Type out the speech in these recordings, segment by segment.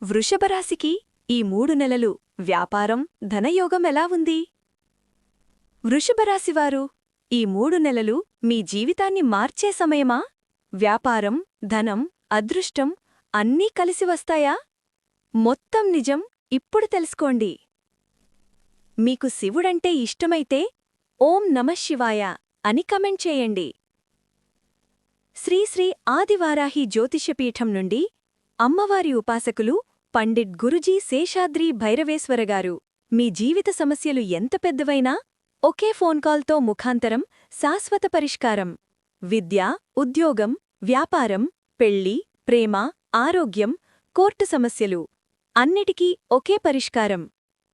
వృషభరాశికి ఈ 3 నెలలు వ్యాపారం ధనయోగం ఎలా ఉంది? వృషభరాశివారు ఈ 3 నెలలు మీ జీవితాన్ని మార్చే సమయమా? వ్యాపారం, ధనం, అదృష్టం అన్నీ కలిసి వస్తాయా? మొత్తం నిజం ఇప్పుడు తెలుసుకోండి. మీకు శివుడంటే ఇష్టమైతే ఓం నమఃశివాయ అని కమెంట్ చేయండి. శ్రీ ఆదివారాహి జ్యోతిష్యపీఠం నుండి అమ్మవారి ఉపాసకులు పండిట్ గురుజీ శేషాద్రి భైరవేశ్వరగారు. మీ జీవిత సమస్యలు ఎంత పెద్దవైనా ఒకే ఫోన్ కాల్తో ముఖాంతరం, శాశ్వత పరిష్కారం. విద్య, ఉద్యోగం, వ్యాపారం, పెళ్లి, ప్రేమ, ఆరోగ్యం, కోర్టు సమస్యలు అన్నిటికీ ఒకే పరిష్కారం.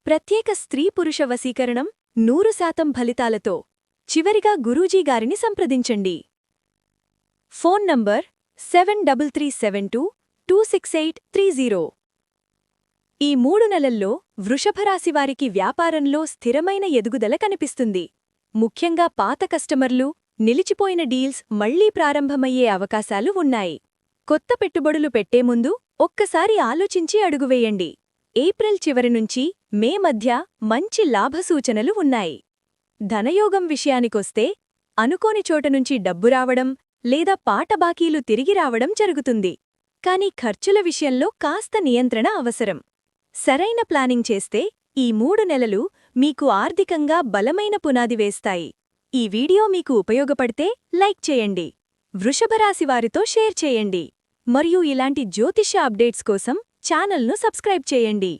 ప్రత్యేక స్త్రీ-పురుష వశీకరణం 100% ఫలితాలతో. చివరిగా గురూజీగారిని సంప్రదించండి. Phone number 7337226830. ఈ 3 నెలల్లో వృషభరాశివారికి వ్యాపారంలో స్థిరమైన ఎదుగుదల కనిపిస్తుంది. ముఖ్యంగా పాత కస్టమర్లు, నిలిచిపోయిన డీల్స్ మళ్లీ ప్రారంభమయ్యే అవకాశాలు ఉన్నాయి. కొత్త పెట్టుబడులు పెట్టే ముందు ఒక్కసారి ఆలోచించి అడుగువేయండి. ఏప్రిల్ చివరి నుంచి మే మధ్య మంచి లాభసూచనలు ఉన్నాయి. ధనయోగం విషయానికొస్తే అనుకోని చోటనుంచి డబ్బు రావడం లేదా పాట బాకీలు తిరిగి రావడం జరుగుతుంది. కానీ ఖర్చుల విషయంలో కాస్త నియంత్రణ అవసరం. సరైన ప్లానింగ్ చేస్తే ఈ 3 నెలలు మీకు ఆర్థికంగా బలమైన పునాది వేస్తాయి. ఈ వీడియో మీకు ఉపయోగపడితే లైక్ చేయండి, వృషభరాశివారితో షేర్ చేయండి, మరియు ఇలాంటి జ్యోతిష్య అప్డేట్స్ కోసం ఛానల్ను సబ్స్క్రైబ్ చేయండి.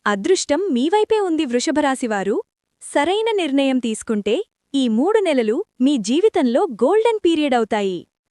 అదృష్టం మీవైపే ఉంది వృషభరాశివారు. సరైన నిర్ణయం తీసుకుంటే ఈ 3 నెలలు మీ జీవితంలో గోల్డెన్ పీరియడ్ అవుతాయి.